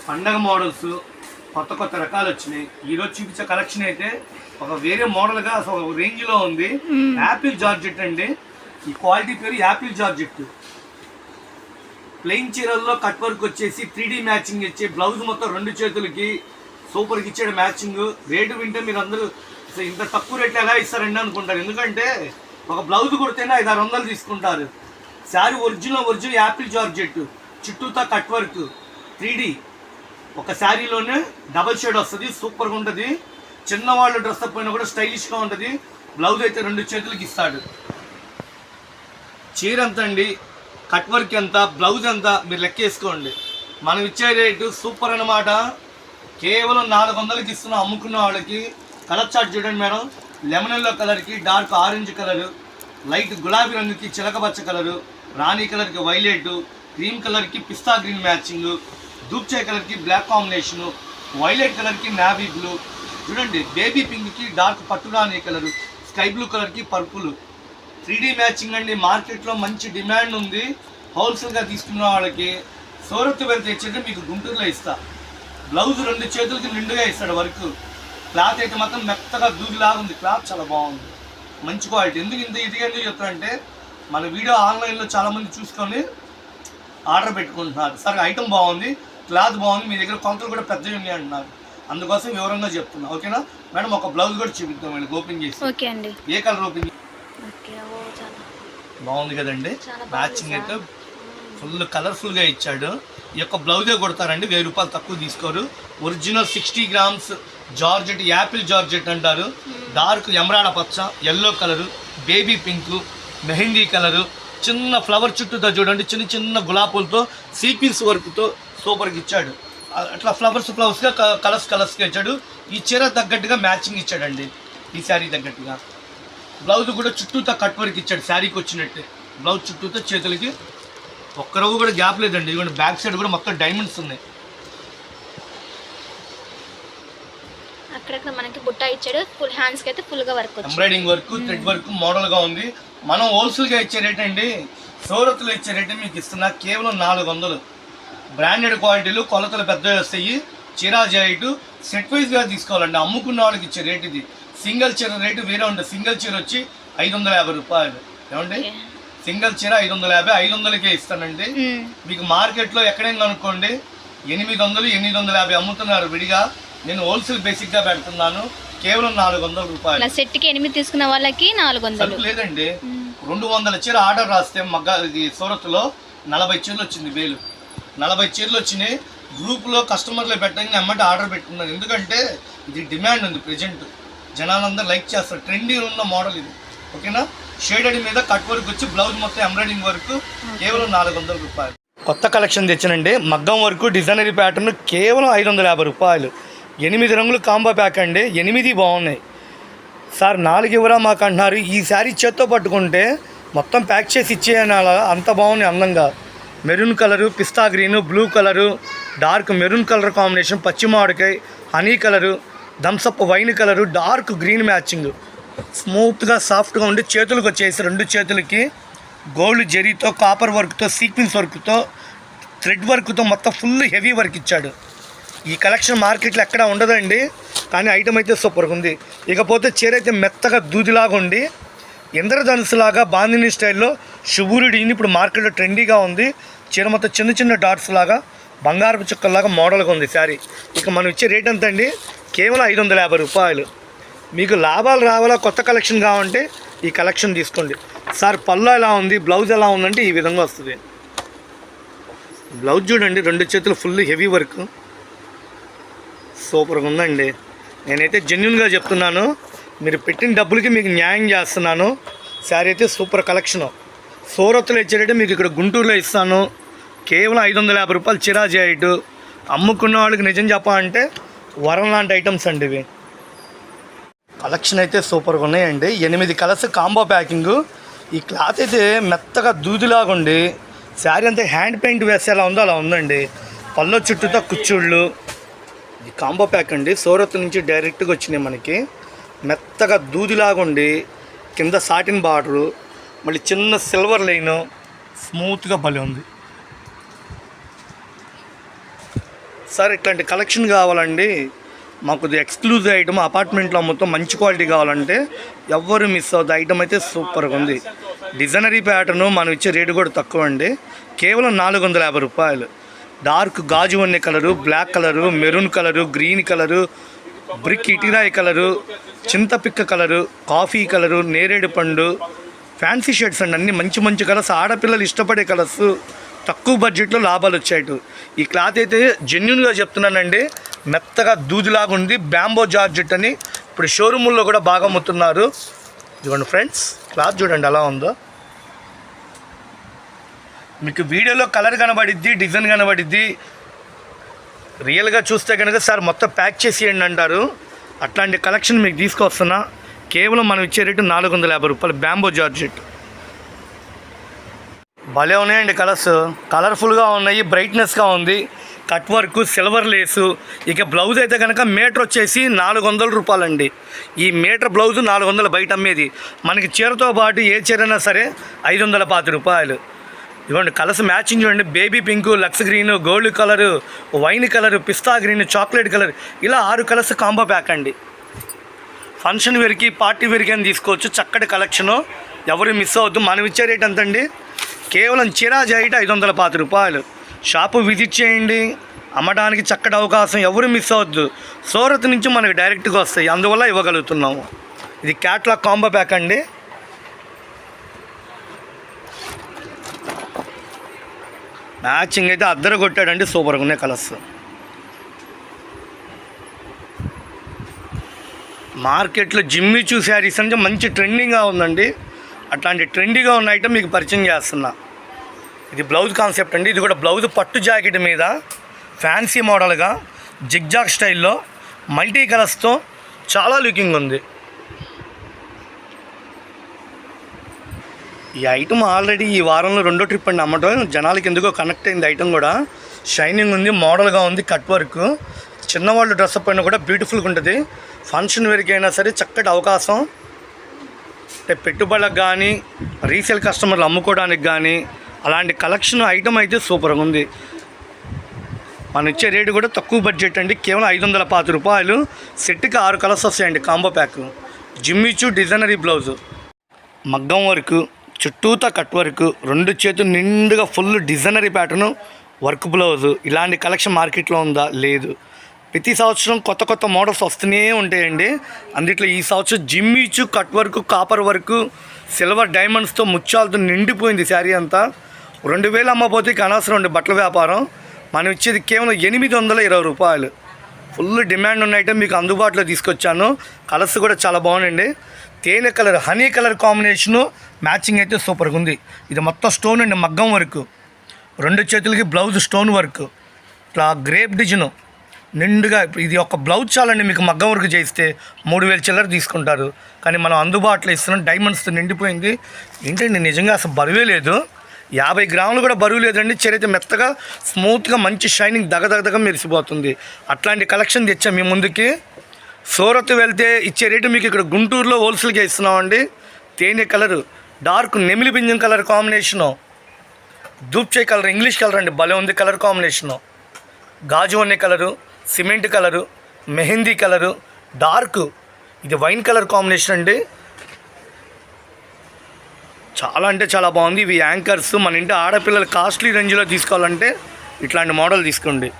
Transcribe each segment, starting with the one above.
పండగ మోడల్స్ కొత్త కొత్త రకాలు వచ్చినాయి. ఈరోజు చూపించే కలెక్షన్ అయితే ఒక వేరే మోడల్గా అసలు ఒక రేంజ్లో ఉంది. యాపిల్ జార్జెట్ అండి. ఈ క్వాలిటీ పేరు యాపిల్ జార్జెట్. ప్లెయిన్ చీరల్లో కట్ వర్క్ వచ్చేసి 3D మ్యాచింగ్ ఇచ్చే బ్లౌజ్ మొత్తం 2 చేతులకి సూపర్కి ఇచ్చాడు మ్యాచింగ్. రేటు వింటే మీరు అందరూ ఇంత తక్కువ రేట్లు ఎలా ఇస్తారండి అనుకుంటారు. ఎందుకంటే ఒక బ్లౌజ్ కుడితేనే 500-600 తీసుకుంటారు. శారీ ఒరిజినల్ యాపిల్ జార్జెట్, చుట్టూతా కట్ వర్క్ 3D. ఒక శారీలోనే డబల్ షేడ్ వస్తుంది, సూపర్గా ఉంటుంది. చిన్నవాళ్ళు డ్రెస్ పైన కూడా స్టైలిష్గా ఉంటుంది. బ్లౌజ్ అయితే 2 చేతులకి ఇస్తాడు. చీర ఎంత అండి, కట్ వర్క్ ఎంత, బ్లౌజ్ ఎంత మీరు లెక్కేసుకోండి. మనం ఇచ్చే రేటు సూపర్ అన్నమాట. కేవలం 400కి ఇస్తున్నాం అమ్ముకున్న వాళ్ళకి. కలర్ చార్ట్ చూడండి మేడం. లెమన్ ఎల్లో కలర్కి డార్క్ ఆరెంజ్ కలరు, లైట్ గులాబీ రంగుకి చిలకపచ్చ కలరు, రాణి కలర్కి వైలెట్, క్రీమ్ కలర్కి పిస్తా గ్రీన్ మ్యాచింగ్, దూప్చాయ్ కలర్కి బ్లాక్ కాంబినేషను, వైలెట్ కలర్కి నావీ బ్లూ, చూడండి బేబీ పింక్కి డార్క్ పట్టురాణి కలరు, స్కై బ్లూ కలర్కి పర్పుల్. 3D మ్యాచింగ్ అండి. మార్కెట్లో మంచి డిమాండ్ ఉంది. హోల్సేల్గా తీసుకున్న వాళ్ళకి సూరత్ వెళ్తే ఇచ్చేది మీకు గుంటూరులో ఇస్తా. బ్లౌజ్ 2 చేతులకి నిండుగా ఇస్తాడు వర్క్. క్లాత్ అయితే మాత్రం మెత్తగా దూదిలాగా ఉంది. క్లాత్ చాలా బాగుంది, మంచి క్వాలిటీ. ఎందుకు చెప్తానంటే మన వీడియో ఆన్లైన్లో చాలామంది చూసుకొని ఆర్డర్ పెట్టుకుంటున్నారు. సరే ఐటమ్ బాగుంది, క్లాత్ బాగుంది, మీ దగ్గర కొలతలు కూడా పెద్దవి ఉన్నాయి అంటున్నారు. అందుకోసం వివరంగా చెప్తున్నా. ఓకేనా మేడం? ఒక బ్లౌజ్ కూడా చూపిద్దాం వీళ్ళకి ఓపెన్ చేసి. ఓకే అండి. ఏ కలర్ ఓపెన్? బాగుంది కదండి. మ్యాచింగ్ అయితే ఫుల్ కలర్ఫుల్గా ఇచ్చాడు. ఈ యొక్క బ్లౌజే కొడతారండి, 1000 రూపాయలు తక్కువ తీసుకోరు. Original 60 grams georgette, Apple georgette అంటారు. డార్క్ ఎమరాడ పచ్చ, yellow colour, baby pink, mehndi colour, చిన్న ఫ్లవర్ చుట్టూతో చూడండి, చిన్న చిన్న గులాబీలతో సీక్వెన్స్ వర్క్తో సూపర్గా ఇచ్చాడు. అట్లా ఫ్లవర్స్గా కలర్స్గా ఇచ్చాడు. ఈ చీర తగ్గట్టుగా మ్యాచింగ్ ఇచ్చాడండి. ఈ శారీ తగ్గట్టుగా బ్లౌజ్ కూడా చుట్టూతో కట్ వర్క్ ఇచ్చాడు. శారీకి వచ్చినట్టే బ్లౌజ్ చుట్టూతో చేతులకి ఒక్క రవ్వు కూడా గ్యాప్ లేదండి. ఇదిగోండి బ్యాక్ సైడ్ కూడా మొత్తం డైమండ్స్ ఉన్నాయి. అక్కడక్కడ మనకి బుట్ట ఇచ్చాడు. ఫుల్ హ్యాండ్స్ కి అయితే ఫుల్ గా వర్క్ వచ్చింది. Embroidering work, thread work model గా ఉంది. మనం హోల్సేల్ గా ఇచ్చే రేట్ అండి, సూరత్లో ఇచ్చే రేట్ మీకు ఇస్తున్నా కేవలం 400. బ్రాండెడ్ క్వాలిటీలు, కొలతలు పెద్దవి వస్తాయి. చీరా జాయిట్ సెట్ వైజ్ గా తీసుకోవాలండి. అమ్ముకున్న వాళ్ళకి ఇచ్చే రేట్ ఇది. సింగిల్ చీర రేటు వేరే ఉంటుంది. సింగిల్ చీర వచ్చి 550 రూపాయలు. ఏమండి? సింగిల్ చీర 550, 500కే ఇస్తానండి. మీకు మార్కెట్లో ఎక్కడైనా అనుకోండి 800, 850 అమ్ముతున్నారు విడిగా. నేను హోల్సేల్ బేసిక్ గా పెడుతున్నాను. కేవలం 400 రూపాయలు. సెట్ కి 8 తీసుకున్న వాళ్ళకి 400 లేదండి. 200 చీర ఆర్డర్ రాస్తే ఇది సూరత్లో 40 చీరలు వచ్చింది. 40 చీరలు వచ్చినాయి. గ్రూప్లో కస్టమర్లు పెట్టండి అమ్మంటే ఆర్డర్ పెట్టుకున్నాను. ఎందుకంటే ఇది డిమాండ్ ఉంది. ప్రెజెంట్ జనాలందరూ లైక్ చేస్తారు. ట్రెండీ ఉన్న మోడల్ ఇది. ఓకేనా? షేడెడ్ మీద కట్ వర్క్ వచ్చి బ్లౌజ్ మొత్తం ఎంబ్రాయిడింగ్ వర్క్ కేవలం 400 రూపాయలు. కొత్త కలెక్షన్ తెచ్చానండి. మగ్గం వర్క్ డిజైనరీ ప్యాటర్న్ కేవలం 550 రూపాయలు. 8 రంగులు కాంబో ప్యాక్ అండి. 8 బాగున్నాయి. సార్ 4 ఇవ్వరా మాకు అంటున్నారు. ఈ శారీ చేత్తో పట్టుకుంటే మొత్తం ప్యాక్ చేసి ఇచ్చేయని అలా అంత బాగున్నాయి. అందంగా మెరూన్ కలరు, పిస్తా green, blue colour, dark maroon colour combination, పచ్చి మామిడికాయ, honey colour, Thums Up wine colour, dark green matching, స్మూత్గా సాఫ్ట్గా ఉండి చేతులకు వచ్చేసి 2 చేతులకి గోల్డ్ జరీతో, కాపర్ వర్క్తో, సీక్వెన్స్ వర్క్తో, థ్రెడ్ వర్క్తో మొత్తం ఫుల్ హెవీ వర్క్ ఇచ్చాడు. ఈ కలెక్షన్ మార్కెట్లో ఎక్కడా ఉండదండి. కానీ ఐటమ్ అయితే సూపర్గా ఉంది. ఇకపోతే చీర అయితే మెత్తగా దూదిలాగా ఉండి ఇంద్రధనుసులాగా బాందిని స్టైల్లో శుభూరుడి ఇప్పుడు మార్కెట్లో ట్రెండీగా ఉంది. చీర మొత్తం చిన్న చిన్న డాట్స్ లాగా బంగారపు చుక్కల్లాగా మోడల్గా ఉంది శారీ. ఇక మనం ఇచ్చే రేట్ ఎంత అండి? కేవలం 550 రూపాయలు. మీకు లాభాలు రావాలా, కొత్త కలెక్షన్ కావాలంటే ఈ కలెక్షన్ తీసుకోండి. సార్ పళ్ళు ఎలా ఉంది, బ్లౌజ్ ఎలా ఉందంటే ఈ విధంగా వస్తుంది. బ్లౌజ్ చూడండి, 2 చేతులు ఫుల్ హెవీ వర్క్ సూపర్గా ఉందండి. నేనైతే జెన్యున్గా చెప్తున్నాను. మీరు పెట్టిన డబ్బులకి మీకు న్యాయం చేస్తున్నాను. శారీ అయితే సూపర్ కలెక్షను. సూరత్లో ఇచ్చేటట్టు మీకు ఇక్కడ గుంటూరులో ఇస్తాను. కేవలం 550 రూపాయలు చీరా జాయిట్. అమ్ముకున్న వాళ్ళకి నిజం చెప్పాలంటే వరం లాంటి ఐటమ్స్ అండి ఇవి. కలెక్షన్ అయితే సూపర్గా ఉన్నాయండి. 8 కలర్స్ కాంబో ప్యాకింగు. ఈ క్లాత్ అయితే మెత్తగా దూదిలాగా ఉండి శారీ అంతా హ్యాండ్ పెయింట్ వేస్తే ఎలా ఉందో అలా ఉందండి. పళ్ళు చుట్టూతో కుచ్చుళ్ళు. ఇది కాంబో ప్యాక్ అండి. సూరత్ నుంచి డైరెక్ట్గా వచ్చినాయి మనకి. మెత్తగా దూదిలాగా ఉండి కింద సాటిన్ బార్డరు, మళ్ళీ చిన్న సిల్వర్ లైను, స్మూత్గా భలే ఉంది. సార్ ఇట్లాంటి కలెక్షన్ కావాలండి, మాకు ఎక్స్క్లూజివ్ ఐటమ్ అపార్ట్మెంట్లో మొత్తం మంచి క్వాలిటీ కావాలంటే ఎవ్వరు మిస్ అవుతుంది. ఐటమ్ అయితే సూపర్గా ఉంది. డిజైనరీ ప్యాటర్ను మనం ఇచ్చే రేటు కూడా తక్కువ అండి, కేవలం 450 రూపాయలు. డార్క్ గాజు వన్నె colour, black colour, maroon colour, green colour, brick ఇటిరాయి కలరు, చింతపిక్క కలరు, కాఫీ కలరు, నేరేడు పండు, ఫ్యాన్సీ షర్ట్స్ అండి. అన్ని మంచి మంచి కలర్స్, ఆడపిల్లలు ఇష్టపడే కలర్స్, తక్కువ బడ్జెట్లో లాభాలు వచ్చాయి. ఈ క్లాత్ అయితే జెన్యున్గా చెప్తున్నానండి, మెత్తగా దూదిలాగా ఉంది. బ్యాంబో జార్జెట్ అని ఇప్పుడు షోరూముల్లో కూడా బాగా అమ్ముతున్నారు. చూడండి ఫ్రెండ్స్, క్లాత్ చూడండి ఎలా ఉందో. మీకు వీడియోలో కలర్ కనబడిద్ది, డిజైన్ కనబడిద్ది, రియల్గా చూస్తే కనుక సార్ మొత్తం ప్యాక్ చేసేయండి అంటారు. అట్లాంటి కలెక్షన్ మీకు తీసుకొస్తున్నా. కేవలం మనం ఇచ్చే రేటు 450 రూపాయలు. బ్యాంబో జార్జెట్ భలే ఉన్నాయండి కలర్స్, కలర్ఫుల్గా ఉన్నాయి, బ్రైట్నెస్గా ఉంది. Cut work, silver lace. ఇక బ్లౌజ్ అయితే కనుక మీటర్ వచ్చేసి 400 రూపాయలండి. ఈ మీటర్ బ్లౌజు 400 బయట అమ్మేది. మనకి చీరతో పాటు ఏ చీర అయినా సరే 550 రూపాయలు. ఇవ్వండి కలర్స్ మ్యాచింగ్ చూడండి. Baby pink, lux green, gold colour, wine colour, పిస్తా గ్రీన్, చాక్లెట్ కలర్, ఇలా 6 కలర్స్ కాంబో ప్యాక్ అండి. ఫంక్షన్ వేర్కి, పార్టీ వేర్కి అని తీసుకోవచ్చు. చక్కటి కలెక్షను, ఎవరు మిస్ అవ్వద్దు. మనం ఇచ్చే రేట్ ఎంతండి? కేవలం చీరా జాయిట్ 550 రూపాయలు. షాపు విజిట్ చేయండి, అమ్మడానికి చక్కటి అవకాశం, ఎవరు మిస్ అవ్వద్దు. సూరత్ నుంచి మనకి డైరెక్ట్గా వస్తాయి, అందువల్ల ఇవ్వగలుగుతున్నాము. ఇది క్యాట్లాగ్ కాంబో ప్యాక్ అండి. మ్యాచింగ్ అయితే అద్దరు కొట్టాడండి, సూపర్గా ఉన్నాయి కలర్స్. మార్కెట్లో జిమ్మిచూ శారీస్ అంటే మంచి ట్రెండింగ్గా ఉందండి. అట్లాంటి ట్రెండీగా ఉన్న ఐటమ్ మీకు పరిచయం చేస్తున్నా. ఇది బ్లౌజ్ కాన్సెప్ట్ అండి. ఇది కూడా బ్లౌజ్ పట్టు జాకెట్ మీద ఫ్యాన్సీ మోడల్గా జిగ్జాగ్ స్టైల్లో మల్టీ కలర్స్తో చాలా లుకింగ్ ఉంది. ఈ ఐటమ్ ఆల్రెడీ ఈ వారంలో 2వ ట్రిప్ అండి అమ్మటం. జనాలకి ఎందుకో కనెక్ట్ అయింది. ఐటమ్ కూడా షైనింగ్ ఉంది, మోడల్గా ఉంది, కట్ వర్క్. చిన్నవాళ్ళు డ్రెస్అప్ పైన కూడా బ్యూటిఫుల్గా ఉంటుంది. ఫంక్షన్ వేర్కి అయినా సరే చక్కటి అవకాశం. అంటే పెట్టుబడులకు కానీ, రీసేల్ కస్టమర్లు అమ్ముకోవడానికి కానీ, అలాంటి కలెక్షన్ ఐటమ్ అయితే సూపర్గా ఉంది. మనం ఇచ్చే రేటు కూడా తక్కువ బడ్జెట్ అండి, కేవలం 550 రూపాయలు. సెట్కి 6 కలర్స్ వస్తాయండి combo pack. Jimmy Choo designery blouse, మగ్గం వర్క్, చుట్టూతా కట్ వర్క్, 2 చేతులు నిండుగా full designery pattern work blouse. ఇలాంటి కలెక్షన్ మార్కెట్లో ఉందా? లేదు. ప్రతి సంవత్సరం కొత్త కొత్త మోడల్స్ వస్తూనే ఉంటాయండి. అందుట్లో ఈ సంవత్సరం Jimmy Choo cut work, copper work, silver డైమండ్స్తో ముత్యాలతో నిండిపోయింది శారీ అంతా. 2000 అమ్మపోతే ఇక అనవసరం ఉండే బట్టల వ్యాపారం. మనం ఇచ్చేది కేవలం 820 రూపాయలు. ఫుల్ డిమాండ్ ఉన్న ఐటమ్ మీకు అందుబాటులో తీసుకొచ్చాను. కలర్స్ కూడా చాలా బాగున్నాయండి. తేనె colour, honey colour combination matching అయితే సూపర్గా ఉంది. ఇది మొత్తం స్టోన్ అండి, మగ్గం వర్క్. 2 చేతులకి బ్లౌజ్ స్టోన్ వర్క్, ఇట్లా గ్రేప్ డిజైన్ నిండుగా. ఇది ఒక బ్లౌజ్ చాలండి మీకు మగ్గం వర్క్ చేస్తే 3000 చిల్లర తీసుకుంటారు. కానీ మనం అందుబాటులో ఇస్తున్నాం. డైమండ్స్తో నిండిపోయింది. ఏంటండి నిజంగా అసలు బరువే లేదు, 50 గ్రాములు కూడా బరువు లేదండి. చీరైతే మెత్తగా స్మూత్గా మంచి షైనింగ్ దగదగదగ మెరిసిపోతుంది. అట్లాంటి కలెక్షన్ తెచ్చాం మీ ముందుకి. సూరత్ వెళ్తే ఇచ్చే రేటు మీకు ఇక్కడ గుంటూరులో హోల్సేల్గా ఇస్తున్నామండి. తేనె కలరు, డార్క్ నెమిలి పింజం కలర్ కాంబినేషను, దూప్చే కలర్, ఇంగ్లీష్ కలర్ అండి, భలే ఉంది కలర్ కాంబినేషను. గాజు వన్నె colour, cement colour, mehndi colour, dark, ఇది వైన్ కలర్ కాంబినేషన్ అండి. చాలా అంటే చాలా బాగుంది. ఇవి యాంకర్స్. మన ఇంటి ఆడపిల్లలు కాస్ట్లీ రేంజ్లో తీసుకోవాలంటే ఇట్లాంటి మోడల్ తీసుకోండి.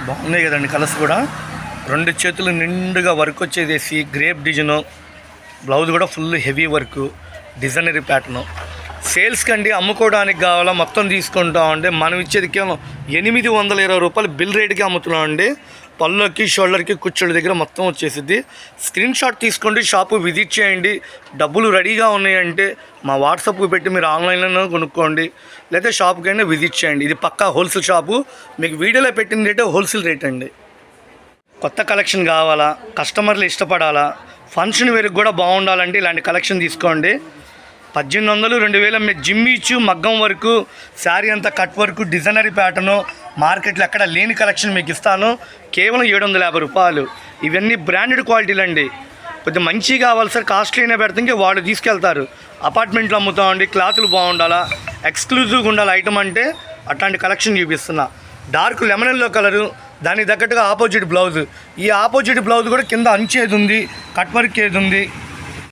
బాగున్నాయి కదండి కలర్స్ కూడా. 2 చేతులు నిండుగా వర్క్ వచ్చేసేసి గ్రేప్ డిజైను, బ్లౌజ్ కూడా full heavy work, designery pattern. సేల్స్కి అండి, అమ్ముకోవడానికి కావాలా మొత్తం తీసుకుంటామండి. మనం ఇచ్చేది కేవలం 820 రూపాయలు బిల్ రేట్కి అమ్ముతున్నామండి. పళ్ళుకి, షోల్డర్కి, కుచ్చుల దగ్గర మొత్తం వచ్చేసిద్ది. స్క్రీన్ షాట్ తీసుకోండి, షాపు విజిట్ చేయండి. డబ్బులు రెడీగా ఉన్నాయంటే మా వాట్సాప్కి పెట్టి మీరు ఆన్లైన్లో కొనుక్కోండి, లేదా షాప్కైనా విజిట్ చేయండి. ఇది పక్కా హోల్సేల్ షాపు. మీకు వీడియోలో పెట్టిన రేటే హోల్సేల్ రేట్ అండి. కొత్త కలెక్షన్ కావాలా, కస్టమర్లు ఇష్టపడాలా, ఫంక్షన్ వేరుకు కూడా బాగుండాలంటే ఇలాంటి కలెక్షన్ తీసుకోండి. 1800, 2000 మీ జిమ్మిచూ మగ్గం వరకు, శారీ అంతా కట్ వర్క్, డిజైనరీ ప్యాటర్ను, మార్కెట్లో ఎక్కడ లేని కలెక్షన్ మీకు ఇస్తాను. కేవలం 750 రూపాయలు. ఇవన్నీ బ్రాండెడ్ క్వాలిటీలు అండి. కొద్దిగా మంచిగా కావాలి సార్, కాస్ట్లీనే పెడితే వాళ్ళు తీసుకెళ్తారు. అపార్ట్మెంట్లో అమ్ముతామండి, క్లాతులు బాగుండాలా, ఎక్స్క్లూజివ్గా ఉండాలి ఐటమ్ అంటే అట్లాంటి కలెక్షన్ చూపిస్తున్నా. డార్క్ లెమన్ ఎల్లో కలరు, దానికి తగ్గట్టుగా ఆపోజిట్ బ్లౌజ్. ఈ ఆపోజిట్ బ్లౌజ్ కూడా కింద అంచేది ఉంది, కట్ వర్క్ ఏది ఉంది.